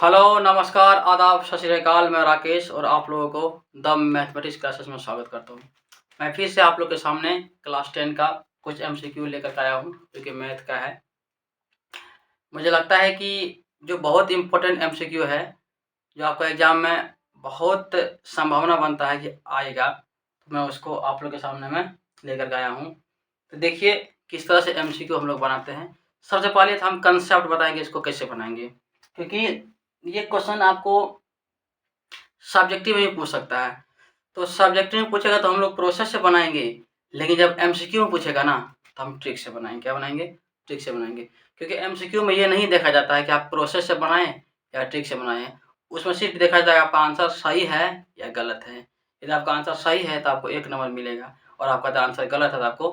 Hello, नमस्कार, आदाब, सत श्री अकाल। मैं राकेश और आप लोगों को द मैथमेटिक्स क्लासेस में स्वागत करता हूँ। मैं फिर से आप लोग के सामने क्लास 10 का कुछ एमसीक्यू लेकर आया हूँ, जो कि मैथ का है। मुझे लगता है कि जो बहुत इम्पोर्टेंट एमसीक्यू है, जो आपका एग्ज़ाम में बहुत संभावना बनता है कि आएगा, तो मैं उसको आप लोग के सामने मैं लेकर के आया हूँ। तो देखिए किस तरह से एमसीक्यू हम लोग बनाते हैं। सबसे पहले तो हम कंसेप्ट बताएँगे, इसको कैसे बनाएँगे, क्योंकि ये क्वेश्चन आपको सब्जेक्टिव में भी पूछ सकता है। तो सब्जेक्टिव में पूछेगा तो हम लोग प्रोसेस से बनाएँगे, लेकिन जब एमसीक्यू में पूछेगा ना, तो हम ट्रिक से बनाएँगे। क्या बनाएँगे? ट्रिक से बनाएँगे, क्योंकि एमसीक्यू में ये नहीं देखा जाता है कि आप प्रोसेस से बनाएँ या ट्रिक से बनाएँ। उसमें सिर्फ देखा जाएगा आपका आंसर सही है या गलत है। यदि आपका आंसर सही है तो आपको 1 नंबर मिलेगा, और आपका यदि आंसर गलत है तो आपको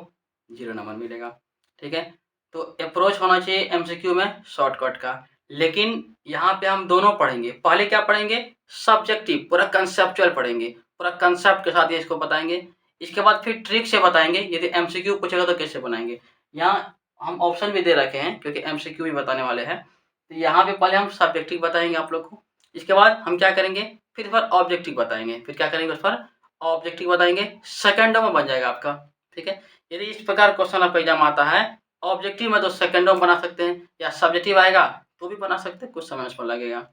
0 नंबर मिलेगा। ठीक है? तो अप्रोच होना चाहिए एमसीक्यू में शॉर्टकट का, लेकिन यहाँ पे हम दोनों पढ़ेंगे। पहले क्या पढ़ेंगे? सब्जेक्टिव, पूरा कंसेप्चुअल पढ़ेंगे, पूरा कंसेप्ट के साथ ये इसको बताएँगे। इसके बाद फिर ट्रिक से बताएँगे, यदि एमसीक्यू पूछेगा तो कैसे बनाएँगे। यहाँ हम ऑप्शन भी दे रखे हैं, क्योंकि एमसीक्यू भी बताने वाले हैं। तो यहाँ पे पहले हम सब्जेक्टिव बताएँगे आप लोग को। इसके बाद हम क्या करेंगे? फिर इस पर ऑब्जेक्टिव बताएँगे। फिर क्या करेंगे? उस पर ऑब्जेक्टिव बताएँगे, सेकंडों में बन जाएगा आपका। ठीक है? यदि इस प्रकार क्वेश्चन आपका एग्ज़ाम आता है, ऑब्जेक्टिव में तो सेकंडों में बना सकते हैं, या सब्जेक्टिव आएगा तो भी बना सकते हैं, कुछ समय उस पर लगेगा।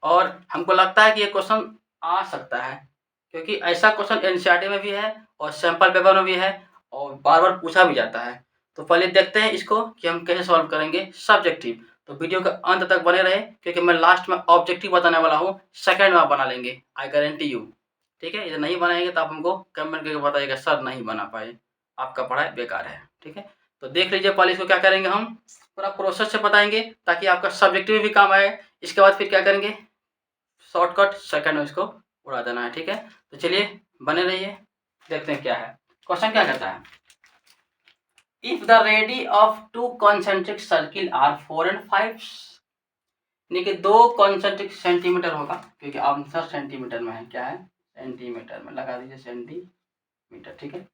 और हमको लगता है कि ये क्वेश्चन आ सकता है, क्योंकि ऐसा क्वेश्चन एनसीईआरटी में भी है और सैंपल पेपर में भी है, और बार-बार पूछा भी जाता है। तो पहले देखते हैं इसको कि हम कैसे सॉल्व करेंगे सब्जेक्टिव। तो वीडियो के अंत तक बने रहे, क्योंकि मैं लास्ट में ऑब्जेक्टिव बताने वाला हूँ, सेकंड में आप बना लेंगे, आई गारंटी यू। ठीक है? यदि नहीं बनाएँगे तो आप हमको कमेंट करके बताइएगा, सर नहीं बना पाए, आपका पढ़ाई बेकार है। ठीक है? तो देख लीजिए, पहले इसको क्या करेंगे, हम पूरा प्रोसेस से बताएँगे ताकि आपका सब्जेक्टिव में भी काम आए। इसके बाद फिर क्या करेंगे? शॉर्टकट सेकंड में इसको उड़ा देना है। ठीक है? तो चलिए बने रहिए, देखते हैं क्या है। क्वेश्चन क्या कहता है? If the radii of two concentric circle are 4 and 5, यानी कि 2 कॉन्सेंट्रिक सेंटीमीटर होगा, क्योंकि आंसर सेंटीमीटर में है। क्या है? सेंटीमीटर में लगा दीजिए, सेंटीमीटर। ठीक है?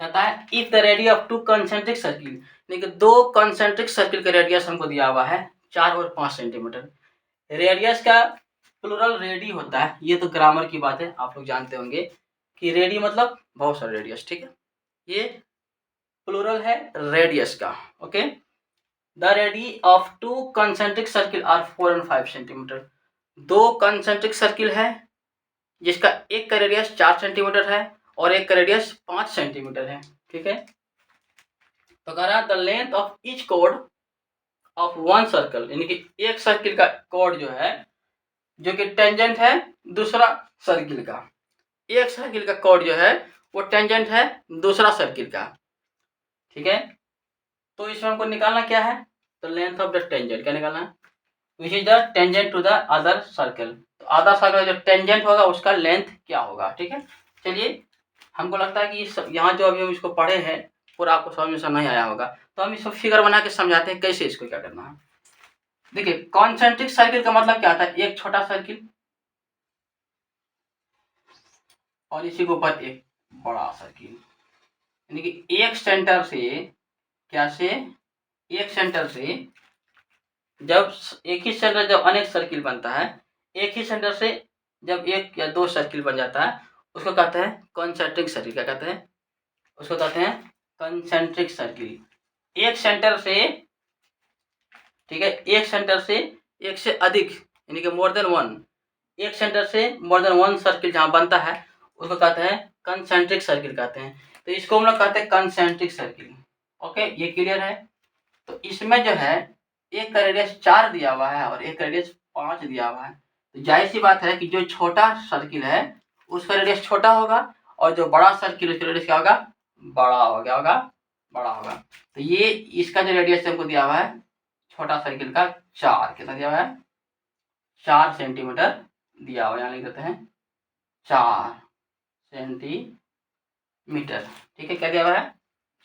कहता है if the radius of two concentric circle, यानी कि 2 कॉन्सेंट्रिक सर्किल का रेडियस हमको दिया हुआ है 4 और 5 सेंटीमीटर। रेडियस का प्लूरल रेडी होता है, ये तो ग्रामर की बात है, आप लोग जानते होंगे कि रेडी मतलब बहुत सारे रेडियस। ठीक है? ये प्लूरल है रेडियस का। Okay, the radii of two concentric circle are 4 and 5 centimetre. 2 concentric circle है, जिसका एक का रेडियस 4 सेंटीमीटर है और एक का रेडियस 5 सेंटीमीटर है। ठीक है? तो कह रहा है the length of each code of one circle, यानी कि एक सर्किल का कोड जो है, जो कि टेंजेंट है दूसरा सर्किल का। एक सर्किल का कोड जो है वो टेंजेंट है दूसरा सर्किल का। ठीक है? तो इसमें हमको निकालना क्या है? तो लेंथ ऑफ द टेंजेंट क्या निकालना है? Which is the tangent to the other circle. तो अदर सर्कल जो टेंजेंट होगा उसका लेंथ क्या होगा। ठीक है? चलिए, हमको लगता है कि यहाँ जो अभी हम इसको पढ़े हैं पूरा आपको समझ में नहीं आया होगा, तो हम इसको फिगर बना के समझाते हैं कैसे इसको क्या करना है। देखिए, कॉन्सेंट्रिक सर्किल का मतलब क्या होता है? एक छोटा सर्किल और इसी के ऊपर एक बड़ा सर्किल, यानी कि एक सेंटर से, क्या से? एक सेंटर से जब एक ही सेंटर जब अनेक सर्किल बनता है, एक ही सेंटर से जब एक या दो सर्किल बन जाता है, उसको कहते हैं कॉन्सेंट्रिक सर्किल। क्या कहते हैं? उसको कहते हैं कॉन्सेंट्रिक सर्किल। एक सेंटर से, ठीक है, एक सेंटर से एक से अधिक, यानी कि मोर देन वन, एक सेंटर से मोर देन वन सर्किल जहाँ बनता है उसको कहते हैं कंसेंट्रिक सर्किल कहते हैं। तो इसको हम लोग कहते हैं कंसेंट्रिक सर्किल। ओके, ये क्लियर है? तो इसमें जो है एक का रेडियस 4 दिया हुआ है और एक का रेडियस 5 दिया हुआ है। तो जाहिर सी बात है कि जो छोटा सर्किल है उसका रेडियस छोटा होगा, और जो बड़ा सर्किल उसका रेडियस क्या होगा? बड़ा हो गया होगा, बड़ा होगा। तो ये इसका जो रेडियस हमको दिया हुआ है छोटा सर्किल का 4, कितना दिया हुआ है? 4 सेंटीमीटर दिया हुआ है। यहाँ लिख देते हैं 4 सेंटीमीटर। ठीक है? क्या दिया हुआ है?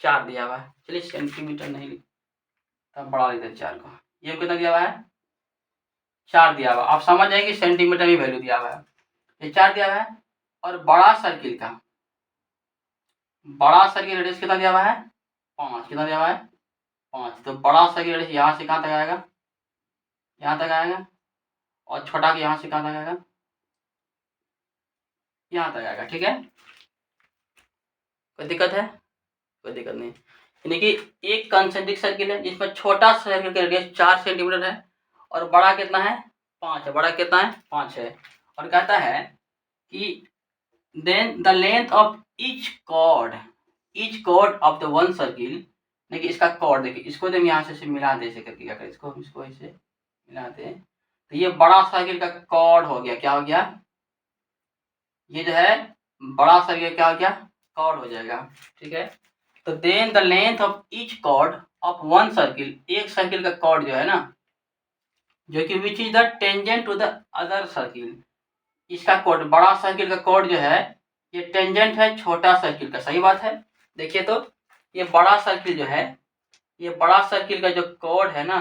4 दिया हुआ है। चलिए, सेंटीमीटर नहीं लिख, तब बड़ा लिख देते 4 को। ये कितना दिया हुआ है? 4 दिया हुआ। आप समझ जाएंगे सेंटीमीटर में वैल्यू दिया हुआ है। ये 4 दिया हुआ है। और बड़ा सर्किल का, बड़ा सर्किल रेडियस कितना दिया हुआ है? 5। कितना दिया हुआ है? 5। तो बड़ा सर्किल रेडियस यहाँ से कहाँ तक आएगा? यहाँ तक आएगा। और छोटा का यहाँ से कहाँ तक आएगा, यहाँ तक आएगा। ठीक है, कोई दिक्कत है? कोई दिक्कत नहीं। यानी कि एक कंसेंट्रिक सर्किल है जिसमें छोटा सर्किल का रेडियस 4 सेंटीमीटर है और बड़ा कितना है, 5 है। बड़ा कितना है, 5 है। और कहता है कि then the length of each chord of the one circle, देखिए इसका कॉर्ड, देखिए इसको जब यहाँ से मिला दे ऐसे करके, अगर इसको ऐसे मिला दे तो ये बड़ा सर्किल का कॉर्ड हो गया। क्या हो गया, ये जो है बड़ा सर्किल क्या हो गया, कॉर्ड हो जाएगा। ठीक है, तो then the length of each chord of one circle, एक सर्किल का कॉर्ड जो है ना, जो कि which is the tangent to the other circle, इसका कॉर्ड, बड़ा सर्किल का कॉर्ड जो है ये टेंजेंट है छोटा सर्किल का। सही बात है। देखिए तो ये बड़ा सर्किल जो है, ये बड़ा सर्किल का जो कॉर्ड है ना,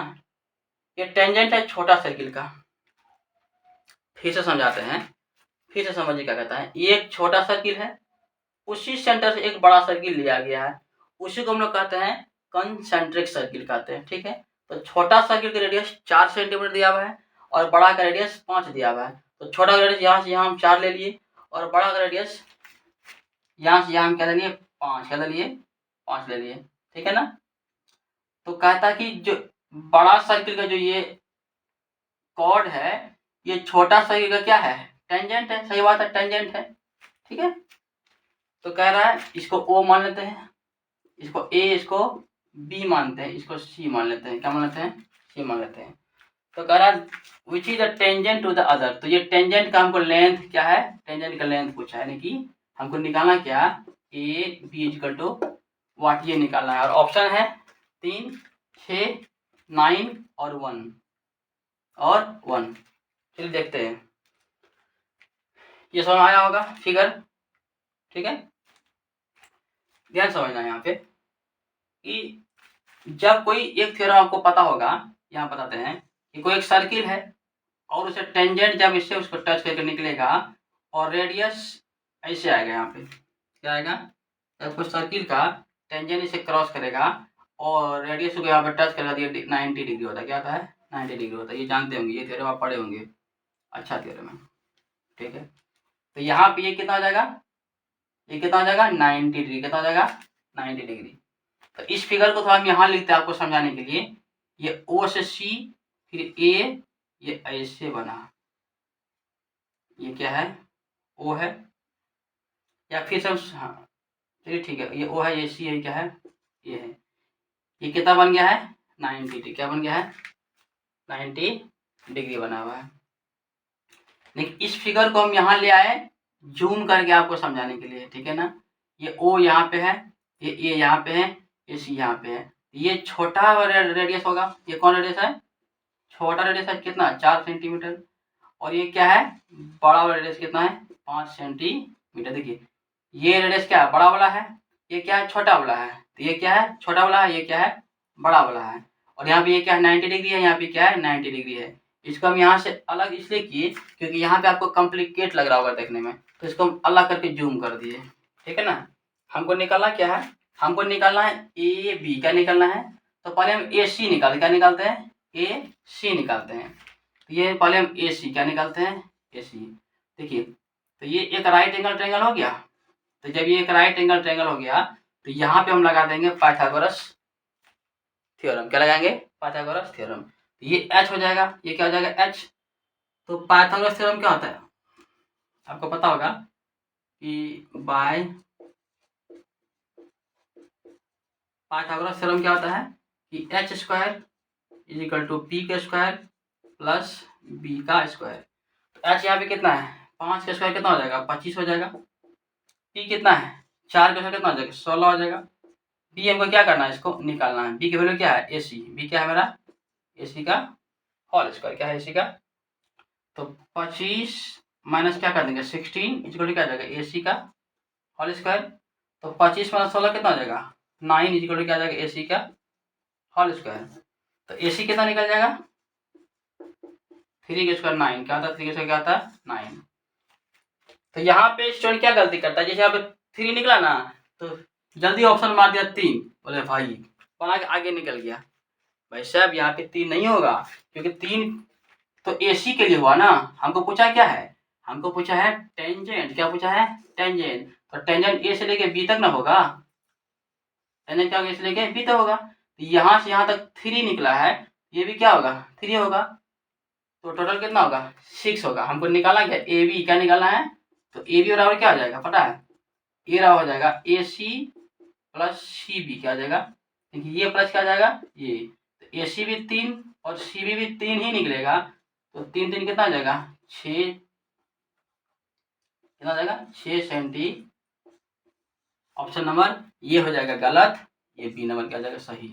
ये टेंजेंट है छोटा सर्किल का। फिर से समझाते हैं, फिर से समझिए क्या कहता है। ये एक छोटा सर्किल है, उसी सेंटर से एक बड़ा सर्किल लिया गया है, उसी को हम लोग कहते हैं कंसेंट्रिक सर्किल कहते हैं। ठीक है, तो छोटा सर्किल का रेडियस 4 सेंटीमीटर दिया हुआ है और बड़ा का रेडियस 5 दिया हुआ है। तो छोटा का रेडियस यहाँ से यहाँ हम 4 ले लिए और बड़ा का रेडियस यहाँ से यहाँ हम क्या ले लिए, 5 क्या ले लिए, 5 ले लिए। ठीक है ना। तो कहता कि जो बड़ा सर्किल का जो ये कॉर्ड है, ये छोटा सर्किल का क्या है, टेंजेंट है। सही बात है, टेंजेंट है। ठीक है, तो कह रहा है इसको ओ मान लेते हैं, इसको ए, इसको बी मानते हैं, इसको सी मान लेते हैं। क्या मान लेते हैं, सी मान लेते हैं। तो कह रहा है which is the tangent to the other, तो ये टेंजेंट का हमको लेंथ क्या है, टेंजेंट का लेंथ पूछा है, यानी कि हमको निकालना क्या, ए बी इक्वल टू वाट, ये निकालना है। और ऑप्शन है 3, 6, 9 और 1। चलिए देखते हैं, ये समझ आया होगा फिगर। ठीक है, ध्यान समझना यहाँ पे कि जब कोई एक थ्योरम आपको पता होगा, यहाँ बताते हैं कि कोई एक सर्किल है और उसे टेंजेंट जब इससे उसको टच करके निकलेगा और रेडियस ऐसे आएगा, यहाँ पे क्या आएगा, जब कोई सर्किल का टेंजेंट इसे क्रॉस करेगा और रेडियस को यहाँ पे टच करेगा तो ये 90 डिग्री होता है। क्या होता है, 90 डिग्री होता है। ये जानते होंगे, ये थ्योरम आप पढ़े होंगे, अच्छा थ्योरम है। ठीक है, तो यहाँ पे ये कितना हो जाएगा, ये कितना हो जाएगा, 90 डिग्री। कितना हो जाएगा, 90 डिग्री। तो इस फिगर को थोड़ा हम यहाँ लिखते हैं आपको समझाने के लिए। ये ओ से सी, फिर ए, ये ऐसे बना, ये क्या है, ओ है, या फिर सब, हाँ चलिए ठीक है, ये ओ है, ये सी है, क्या है, ये है। ये कितना बन गया है, 90 डिग्री। क्या बन गया है, 90 डिग्री बना हुआ है। लेकिन इस फिगर को हम यहाँ ले आए जूम करके आपको समझाने के लिए। ठीक है ना, ये ओ यहाँ पे है, ये ए यहाँ पे है, ये सी यहाँ पे है। ये छोटा रेडियस होगा, ये कौन रेडियस है, छोटा रेडियस है, कितना, 4 सेंटीमीटर। और ये क्या है, बड़ा रेडियस कितना है, 5 सेंटीमीटर। देखिए ये रेडियस क्या है, बड़ा वाला है, ये क्या है, छोटा वाला है। तो ये क्या है, छोटा वाला है, ये क्या है, बड़ा वाला है। और यहाँ पे ये क्या है, 90 डिग्री है, यहाँ पे क्या है, 90 डिग्री है। इसको हम यहाँ से अलग इसलिए किए क्योंकि यहाँ पे आपको कॉम्प्लिकेट लग रहा होगा देखने में, तो इसको हम अलग करके जूम कर दिए। ठीक है ना। हमको निकालना क्या है, हमको निकालना है ए बी। क्या निकालना है, तो पहले हम ए सी निकालते, क्या निकालते हैं, ए सी निकालते हैं। तो ये पहले हम ए सी क्या निकालते हैं, ए सी। देखिए तो ये एक राइट एंगल ट्रायंगल हो गया। तो जब ये एक राइट एंगल ट्रायंगल हो गया तो यहाँ पे हम लगा देंगे पाइथागोरस थ्योरम। क्या लगाएंगे, पाइथागोरस थ्योरम। तो ये एच हो जाएगा, ये क्या हो जाएगा, एच। तो पाइथागोरस थ्योरम क्या होता है, आपको पता होगा कि बाय पाइथागोरस थ्योरम क्या होता है कि H square is equal to P का स्क्वायर प्लस बी का स्क्वायर। तो एच यहाँ पे कितना है, 5 का स्क्वायर कितना हो जाएगा, 25 हो जाएगा। पी कितना है, 4 का स्क्वायर कितना हो जाएगा, 16 हो जाएगा। बी हमको क्या करना है, इसको निकालना है। बी की वैल्यू क्या है, ए सी। बी क्या है मेरा, ए सी का होल स्क्वायर। क्या है, ए सी का। तो 25 माइनस क्या कर देंगे, 16 इक्वल टू क्या आ जाएगा, ए सी का होल स्क्वायर। तो 25 माइनस 16 कितना हो जाएगा, 9 इक्वल टू क्या आ जाएगा, ए सी का होल स्क्वायर। तो ए सी कितना निकल जाएगा, 3 का स्क्वायर 9। क्या होता है, 3 का स्क्वायर क्या होता है, 9। तो यहाँ पे स्टूडेंट क्या गलती करता है, जैसे यहाँ पे 3 निकला ना तो जल्दी ऑप्शन मार दिया 3, बोले भाई बना के आगे निकल गया। भाई साहब यहाँ पे 3 नहीं होगा क्योंकि 3 तो AC के लिए हुआ ना, हमको पूछा क्या है, हमको पूछा है टेंजेंट, क्या पूछा है, टेंजेंट। तो टेंजेंट A से लेके B तक ना होगा, टेंजेंट क्या होगा, A से लेके B तक होगा। तो यहाँ से यहाँ तक 3 निकला है, ये भी क्या होगा, 3 होगा। तो टोटल कितना होगा, 6 होगा। हमको निकालना क्या, AB क्या निकालना है, तो AB बराबर क्या हो जाएगा पता है, ये रहा हो जाएगा AC प्लस CB क्या आ जाएगा, देखिए ये प्लस क्या आ जाएगा ये, तो AC भी 3 और CB भी 3 ही निकलेगा। तो 3 3 कितना आ जाएगा 6, कितना आ जाएगा 6 सेंटी। ऑप्शन नंबर ये हो जाएगा गलत, ये B नंबर क्या आ जाएगा सही।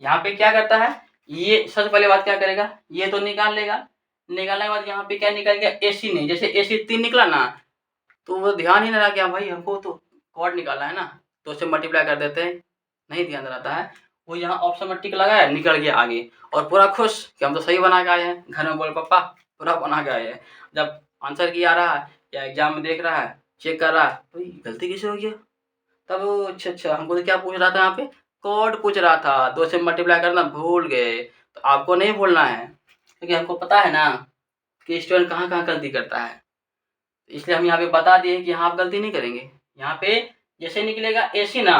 यहाँ पे क्या करता है, ये सबसे पहले बात क्या करेगा, ये तो निकाल लेगा, निकालने के बाद यहाँ पे क्या निकल गया AC नहीं, जैसे AC 3 निकला ना, तो वो ध्यान ही नहीं रहा कि हाँ भाई हमको तो कॉर्ड निकालना है ना, तो उससे मल्टीप्लाई कर देते हैं, नहीं ध्यान रहता है। वो यहाँ ऑप्शन में टिक लगाया, निकल गया आगे, और पूरा खुश कि हम तो सही बना के आए हैं। घर में बोले पापा पूरा बना के आए हैं। जब आंसर की आ रहा है या एग्जाम में देख रहा है, चेक कर रहा है, भाई गलती कैसे हो गया, तब वो अच्छा हमको तो क्या पूछ रहा था, यहाँ पे कॉर्ड पूछ रहा था, 2 से मल्टीप्लाई करना भूल गए। तो आपको नहीं भूलना है, क्योंकि हमको पता है ना कि स्टूडेंट कहाँ कहाँ गलती करता है, इसलिए हम यहाँ पे बता दिए कि यहाँ आप गलती नहीं करेंगे। यहाँ पे जैसे निकलेगा AC ना,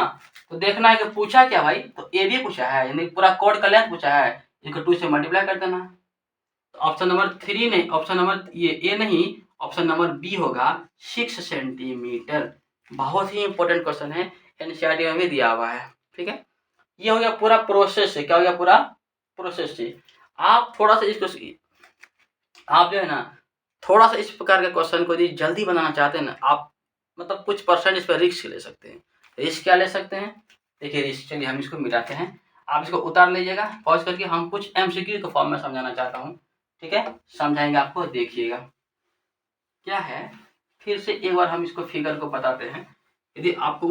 तो देखना है कि पूछा क्या भाई, तो A भी पूछा है, यानी पूरा कोड का लेंथ पूछा है, इसको 2 से मल्टीप्लाई कर देना। तो ऑप्शन नंबर 3 नहीं, ऑप्शन नंबर ये A नहीं, ऑप्शन नंबर B होगा 6 सेंटीमीटर। बहुत ही इंपॉर्टेंट क्वेश्चन है, NCERT में भी दिया हुआ है। ठीक है, ये हो गया पूरा प्रोसेस से, क्या हो गया पूरा प्रोसेस से। आप थोड़ा सा इसको, आप जो है ना थोड़ा सा इस प्रकार के क्वेश्चन को यदि जल्दी बनाना चाहते हैं ना, आप मतलब कुछ परसेंट इस पर रिस्क ले सकते हैं। रिस्क क्या ले सकते हैं, देखिए रिस्क, चलिए हम इसको मिटाते हैं, आप इसको उतार लीजिएगा पॉज करके, हम कुछ MCQ के फॉर्म में समझाना चाहता हूँ। ठीक है, समझाएंगे आपको, देखिएगा क्या है। फिर से एक बार हम इसको फिगर को बताते हैं, यदि आपको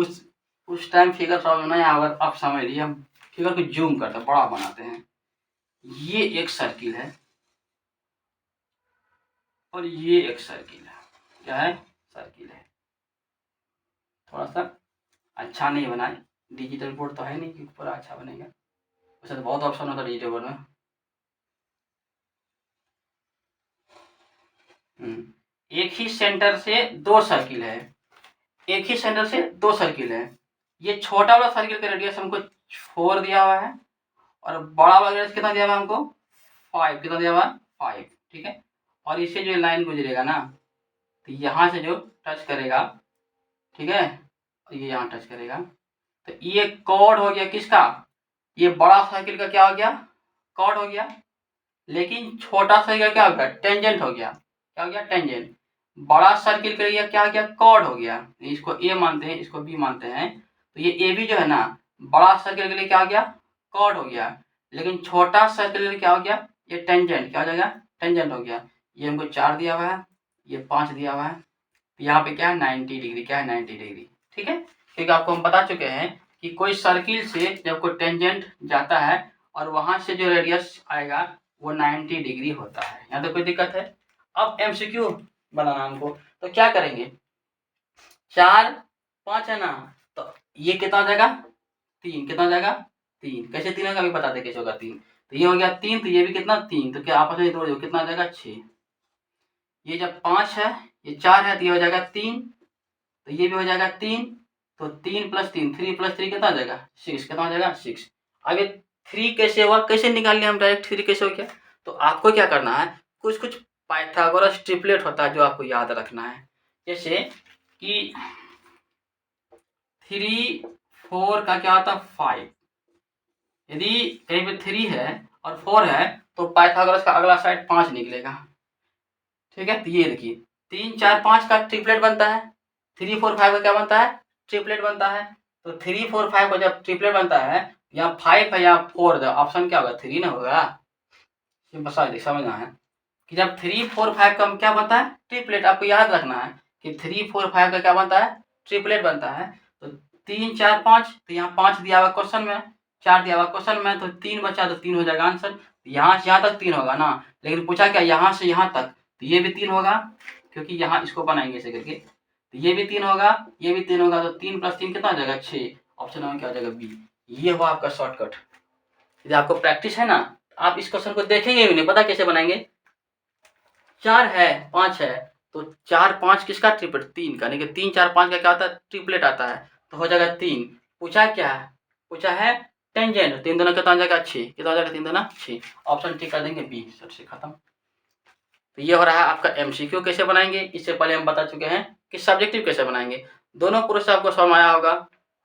उस टाइम फिगर समझ नहीं आया अगर आप समझ लीजिए, हम फिगर को जूम करते हैं, बड़ा बनाते हैं। ये एक सर्किल है और ये एक सर्किल है, क्या है, सर्किल है। थोड़ा सा अच्छा नहीं बनाए, डिजिटल बोर्ड तो है नहीं कि पूरा अच्छा बनेगा, वैसे तो बहुत ऑप्शन होता है डिजिटल बोर्ड में। एक ही सेंटर से 2 सर्किल है, एक ही सेंटर से 2 सर्किल है। ये छोटा वाला सर्किल का रेडियस हमको 4 दिया हुआ है, और बड़ा वाला रेडियस कितना दिया हुआ है हमको 5, कितना दिया हुआ है 5। ठीक है, और इससे जो लाइन गुजरेगा ना, तो यहाँ से जो टच करेगा, ठीक है, और ये यहाँ टच करेगा, तो ये कॉर्ड हो गया किसका, ये बड़ा सर्किल का क्या हो गया, कॉर्ड हो गया। लेकिन छोटा सर्किल का क्या हो गया, टेंजेंट हो गया, क्या हो गया, टेंजेंट। बड़ा सर्किल के लिए क्या हो गया, कॉर्ड हो गया। इसको A मानते हैं, इसको B मानते हैं, तो ये AB जो है ना, बड़ा सर्किल के लिए क्या हो गया, कॉर्ड हो गया। लेकिन छोटा सर्किल के लिए क्या हो गया, ये टेंजेंट, क्या हो जाएगा, टेंजेंट हो गया। ये हमको 4 दिया हुआ है, ये 5 दिया हुआ है, तो यहाँ पे क्या है 90 डिग्री, क्या है 90 डिग्री। ठीक है, क्योंकि आपको हम बता चुके हैं कि कोई सर्किल से जब कोई टेंजेंट जाता है और वहां से जो रेडियस आएगा वो 90 डिग्री होता है। यहाँ तो कोई दिक्कत है। अब MCQ बनाना हमको, तो क्या करेंगे, 4 5 है ना, तो ये कितना हो जाएगा 3, कितना हो जाएगा 3, कैसे 3 होगा अभी बता दे कैसे होगा 3। तो ये हो गया 3, तो ये भी कितना 3, तो क्या आपस में जोड़ दो कितना हो जाएगा 6। ये जब 5 है, ये 4 है, तो ये हो जाएगा 3, तो ये भी हो जाएगा 3, तो 3 + 3, 3 + 3 कितना हो जाएगा 6, कितना हो जाएगा 6। आगे 3 कैसे हुआ, कैसे निकाल लिया हम डायरेक्ट 3 कैसे हो गया। तो आपको क्या करना है, कुछ कुछ पाइथागोरस ट्रिपलेट होता है जो आपको याद रखना है। जैसे कि 3 4 का क्या होता है 5, यदि कहीं पे 3 है और 4 है तो पाइथागोरस का अगला साइड 5 निकलेगा। ठीक है, तो ये देखिए 3 4 5 का ट्रिपलेट बनता है, 3 4 5 का क्या बनता है, ट्रिपलेट बनता है। तो 3 4 5 का जब ट्रिपलेट बनता है, यहाँ 5 है यहाँ 4 है, ऑप्शन क्या होगा 3 ना होगा। बस समझना है कि जब 3 4 5 का क्या बनता है ट्रिपलेट, आपको याद रखना है कि 3 4 5 का क्या बनता है ट्रिपलेट बनता है। तो 3 4 5, तो यहाँ 5 दिया हुआ क्वेश्चन में, 4 दिया हुआ क्वेश्चन में, तो 3 बचा, तो 3 हो जाएगा आंसर। यहाँ से यहाँ तक 3 होगा ना, लेकिन पूछा क्या यहाँ से यहाँ तक, तो ये भी 3 होगा, क्योंकि यहाँ इसको बनाएंगे ऐसे करके, तो ये भी 3 होगा, ये भी 3 होगा, तो 3 + 3 कितना हो जाएगा 6। ऑप्शन में क्या हो जाएगा B। ये हुआ आपका शॉर्टकट। यदि आपको प्रैक्टिस है ना, आप इस क्वेश्चन को देखेंगे भी नहीं, पता कैसे बनाएंगे, 4 है, 5 है, तो 4 5 किसका ट्रिपलेट? 3 का, यानी कि 3 4 5 का क्या होता है? ट्रिपलेट आता है, तो हो जाएगा 3। पूछा क्या है? पूछा है टेंजेंट, 3 दूना कितना हो जाएगा? 6, कितना हो जाएगा? 3 दूना 6। ऑप्शन टिक कर देंगे बी, सर से खत्म। तो ये हो रहा है आपका एमसीक्यू कैसे बनाएंगे, इससे पहले हम बता चुके हैं कि सब्जेक्टिव कैसे बनाएंगे। दोनों प्रोसेस आपको समझ आया होगा,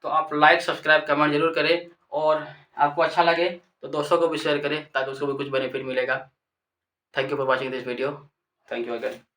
तो आप लाइक सब्सक्राइब कमेंट जरूर करें, और आपको अच्छा लगे तो दोस्तों को भी शेयर करें ताकि उसको भी कुछ बेनिफिट मिलेगा। Thank you for watching this video. Thank you again.